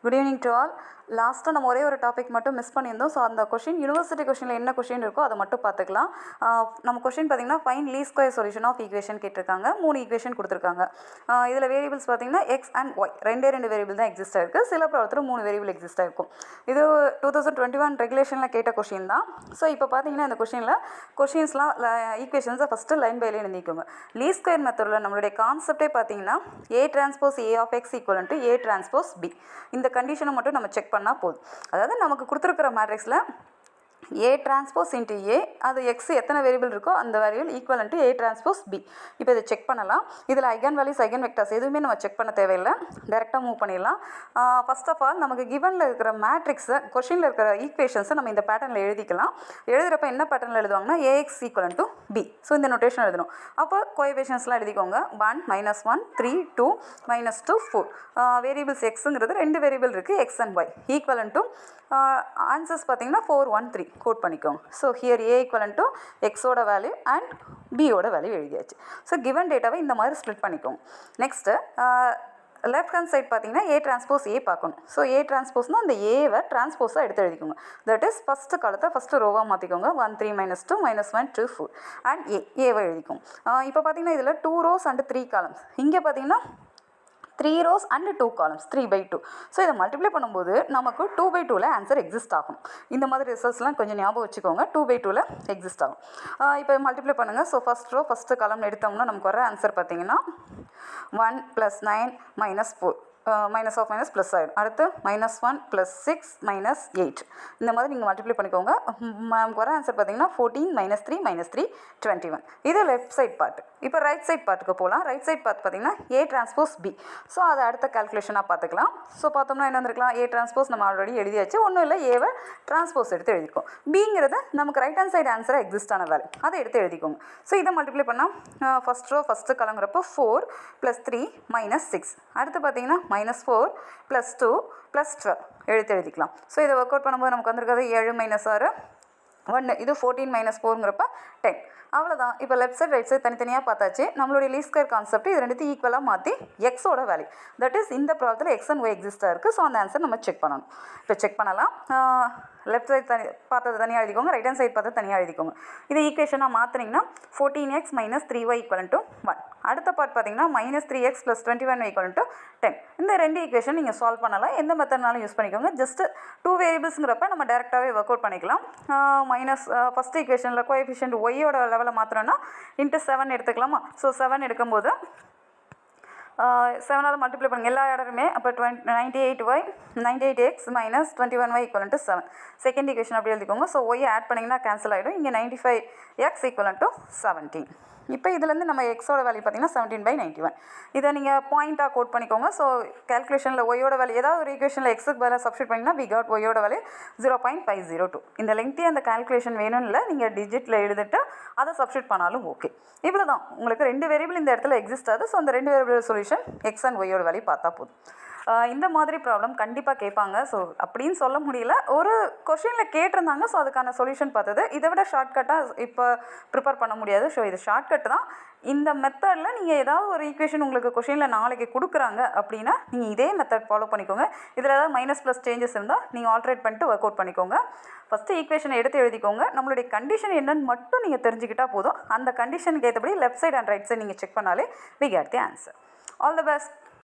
Good evening to all. லாஸ்ட்டாக நம்ம ஒரே ஒரு டாபிக் மட்டும் மிஸ் பண்ணியிருந்தோம். ஸோ அந்த கொஷின் யூனிவர்சிட்டி கொஷினில் என்ன கொஷின் இருக்கோ அதை மட்டும் பார்த்துக்கலாம். நம்ம கொஷின் பார்த்திங்கன்னா find least square solution of equation கேட்டிருக்காங்க. 3 ஈக்குவேஷன் கொடுத்துருக்காங்க. இதில் வேரியபிள்ஸ் பார்த்திங்கன்னா எக்ஸ் அண்ட் ஒய் ரெண்டு வேரியபிள் தான் எக்ஸிஸ்ட் ஆகிருக்கு. சில ப்ராப்ளத்தில் 3 வேரியபிள் எக்ஸிஸ்ட் ஆகிருக்கும். இது 2021 ரெகுலேஷனில் கேட்ட கொஷின் தான். ஸோ இப்போ பார்த்தீங்கன்னா இந்த கொஷின்ஸ்லாம் ஈக்குவேஷன்ஸை ஃபஸ்ட்டு லைன் பை லைன் எழுதிக்கோங்க. லீஸ்ட் ஸ்கொயர் மெத்தடில் நம்மளுடைய கான்செப்டே பார்த்தீங்கன்னா A transpose A of x equal to A transpose B. இந்த கண்டிஷனை மட்டும் நம்ம செக் பண்ணால் போதும். அதாவது நமக்கு கொடுத்துருக்கிற மேட்ரிக்ஸில் ஏ டிரான்ஸ்போஸ் இன்ட்டு ஏ, அது எக்ஸ் எத்தனை வேரியபிள் இருக்கோ அந்த variable equal to A transpose B. இப்போ இதை செக் பண்ணலாம். இதில் ஐகன் வேல்யூஸ் ஐகன் வெக்டர்ஸ் எதுவுமே நம்ம செக் பண்ண தேவையில்லை, டேரெக்டாக மூவ் பண்ணிடலாம். ஃபர்ஸ்ட் ஆஃப் ஆல் நமக்கு கிவனில் இருக்கிற மேட்ரிக்ஸை கொஷினில் இருக்கிற ஈக்குவேஷன்ஸை நம்ம இந்த பேட்டர்னில் எழுதிக்கலாம். எழுதுகிறப்ப என்ன பேட்டர்னில் எழுதுவாங்கன்னா a x equal to b. So இந்த நோட்டேஷன் எழுதணும். அப்போ கோஎஃபிஷியன்ட்ஸ்லாம் எழுதிக்கோங்க. 1 -1 3 2 -2 4. வேரியபிள்ஸ் எக்ஸுங்கிறது 2 வேரியபிள் இருக்குது, x and y. Equal to answers பார்த்தீங்கன்னா 4 1 3 கோட் பண்ணிக்கோங்க. So here A equal to எக்ஸோட வேல்யூ அண்ட் பியோட வேல்யூ எழுதியாச்சு. ஸோ கிவன் டேட்டாவை இந்த மாதிரி ஸ்ப்ளிட் பண்ணிக்கோங்க. நெக்ஸ்ட்டு லெஃப்ட் ஹேண்ட் சைட் பார்த்தீங்கன்னா ஏ டிரான்ஸ்போஸ் ஏ பார்க்கணும். ஸோ ஏ டிரான்ஸ்போஸ்னால் அந்த ஏவை டிரான்ஸ்போஸாக எடுத்து எழுதிக்கோங்க. தட் இஸ் ஃபஸ்ட்டு காலத்தை ஃபஸ்ட்டு ரோவாக மாற்றிக்கோங்க. 1 3 -2 -1 2 4 அண்ட் ஏவை எழுதிக்கோங்க. இப்போ பார்த்தீங்கன்னா இதில் 2 rows அண்ட் 3 columns. இங்கே பார்த்தீங்கன்னா 3 rows அண்ட் 2 columns 3/2. ஸோ இதை மல்டிப்ளை பண்ணும்போது நமக்கு 2/2ல் ஆன்சர் எக்ஸிஸ்ட் ஆகும். இந்த மாதிரி ரிசல்ட்ஸ்லாம் கொஞ்சம் ஞாபகம் வச்சுக்கோங்க. 2/2ல் எக்ஸிஸ்ட் ஆகும். இப்போ மல்டிப்ளை பண்ணுங்கள். ஸோ ஃபஸ்ட் ரோ ஃபஸ்ட்டு காலம் எடுத்தோம்னா நமக்கு வர ஆன்சர் பார்த்தீங்கன்னா 1 + 9 - 4 மைனஸ் ஆஃப் மைனஸ் ப்ளஸ் ஆகிடும். அடுத்து -1 + 6 - 8. இந்த மாதிரி நீங்கள் மல்டிப்ளை பண்ணிக்கோங்க. நமக்கு வர ஆன்சர் பார்த்தீங்கன்னா 14 -3 -3 21. இது லெஃப்ட் சைட் பார்ட். இப்போ ரைட் சைட் பார்ட்டுக்கு போகலாம். ரைட் சைட் பார்ட் பார்த்தீங்கன்னா ஏ டிரான்ஸ்போஸ் பி. ஸோ அதை அடுத்த கால்குலேஷனாக பார்த்துக்கலாம். ஸோ பார்த்தோம்னா என்ன வந்துருக்கலாம், ஏ டிரான்ஸ்போஸ் நம்ம ஆல்ரெடி எழுதியாச்சு. ஒன்றும் இல்லை, ஏவை டிரான்ஸ்போஸ் எடுத்து எழுதிக்கும். பிங்கிறது நமக்கு ரைட் ஹேண்ட் சைடு ஆன்சராக எக்ஸிஸ்ட் ஆன வேல்யூ, அதை எடுத்து எழுதிக்கோங்க. ஸோ இதை மல்டிப்ளை பண்ணால் ஃபஸ்ட் ரோ ஃபஸ்ட்டு கலங்குறப்போ 4 + 3 -6. அடுத்து பார்த்தீங்கன்னா -4 + 2 + 12 எழுதிக்கலாம். ஸோ இதை ஒர்க் அவுட் பண்ணும்போது நமக்கு வந்திருக்கிறது 7 - 6 1. இது 14 - 4ங்கிறப்ப 10. அவ்வளோதான். இப்போ லெஃப்ட் சைட் ரைட் சைட் தனித்தனியாக பார்த்தாச்சு. நம்மளுடைய லீஸ்ட் ஸ்கொயர் கான்செப்ட் இது ரெண்டுத்தையும் ஈக்குவலாக மாற்றி எக்ஸோட வேல்யூ, தட் இஸ் இந்த ப்ராப்ளத்தில் எக்ஸ் அண்ட் ஒய் எக்ஸிஸ்டாக இருக்குது. ஸோ அந்த ஆன்சர் நம்ம செக் பண்ணணும். இப்போ செக் பண்ணலாம். லெஃப்ட் சைட் பார்த்தது தனியாக எழுதிக்கோங்க, ரைட் ஹேண்ட் சைட் பார்த்தது தனியாக எழுதிக்கோங்க. இதை ஈக்குவேஷனாக மாற்றினீங்கன்னா 14x - 3y = 1. அடுத்த பார்ட் பார்த்தீங்கன்னா -3x + 21y = 10. இந்த 2 ஈக்குவேஷன் நீங்கள் சால்வ் பண்ணலாம். எந்த மெத்தட்னாலும் யூஸ் பண்ணிக்கோங்க. ஜஸ்ட் 2 வேரியபிள்ஸுங்கிறப்ப நம்ம டேரெக்டாகவே ஒர்க் அவுட் பண்ணிக்கலாம். ஃபஸ்ட் ஈக்குவேஷனில் கோஎஃபிஷியன்ட் ஒய்யோட லெவலில் மாத்திரம்னா ×7 எடுத்துக்கலாமா. ஸோ 7 எடுக்கும்போது 7ஆல் மல்டிப்ளை பண்ணுங்கள் எல்லா இடருமே. அப்போ 98y 98x - 21y = 7. Second equation அப்படி எழுதிக்கோங்க. ஸோ ஒய் ஆட் பண்ணிங்கன்னா கேன்சல் ஆகிடும். இங்கே 95x = 17. இப்போ இதுலேருந்து நம்ம எக்ஸோட வேல்யூ பார்த்தீங்கன்னா 17/91. இதை நீங்கள் பாயிண்ட்டாக கோட் பண்ணிக்கோங்க. ஸோ கேல்குலேஷனில் ஒய்யோட வேல்யூ ஏதாவது ஒரு ஈக்குவேஷனில் எக்ஸுக்கு பதிலாக சப்ஸ்டிட் பண்ணிங்கன்னா வி காட் ஒய்யோட வேல்யூ 0.502. இந்த லெங்க்தி அந்த கால்குலேஷன் வேணும்னு இல்லை, நீங்கள் டிஜிட்டில் எழுதிட்டு அதை சப்ஸ்டிட் பண்ணாலும் ஓகே. இவ்வளோ தான். உங்களுக்கு 2 வேரியபிள் இந்த இடத்துல எக்ஸிஸ்ட் ஆகுது. ஸோ அந்த 2 வேரியபிள் சொல்யூஷன் எக்ஸ் அண்ட் ஒய்யோட வேல்யூ பார்த்தா போதும். இந்த மாதிரி ப்ராப்ளம் கண்டிப்பாக கேட்பாங்க. ஸோ அப்படின்னு சொல்ல முடியல, ஒரு கொஷினில் கேட்டிருந்தாங்க. ஸோ அதுக்கான சொல்யூஷன் பார்த்தது. இதை விட ஷார்ட்கட்டாக இப்போ ப்ரிப்பேர் பண்ண முடியாது. ஸோ இது ஷார்ட்கட் தான். இந்த மெத்தடில் நீங்கள் ஏதாவது ஒரு ஈக்குவேஷன் உங்களுக்கு கொஷினில் நாளைக்கு கொடுக்குறாங்க அப்படின்னா நீங்கள் இதே மெத்தட் ஃபாலோ பண்ணிக்கோங்க. இதில் ஏதாவது மைனஸ் ப்ளஸ் சேஞ்சஸ் இருந்தால் நீங்கள் ஆல்ட்ரேட் பண்ணிட்டு ஒர்க் அவுட் பண்ணிக்கோங்க. ஃபஸ்ட்டு ஈக்குவேஷனை எடுத்து எழுதிக்கோங்க. நம்மளுடைய கண்டிஷன் என்னன்னு மட்டும் நீங்கள் தெரிஞ்சுக்கிட்டால் போதும். அந்த கண்டிஷனுக்கு ஏற்றபடி left side and right side நீங்கள் செக் பண்ணாலே we get the answer. All the best.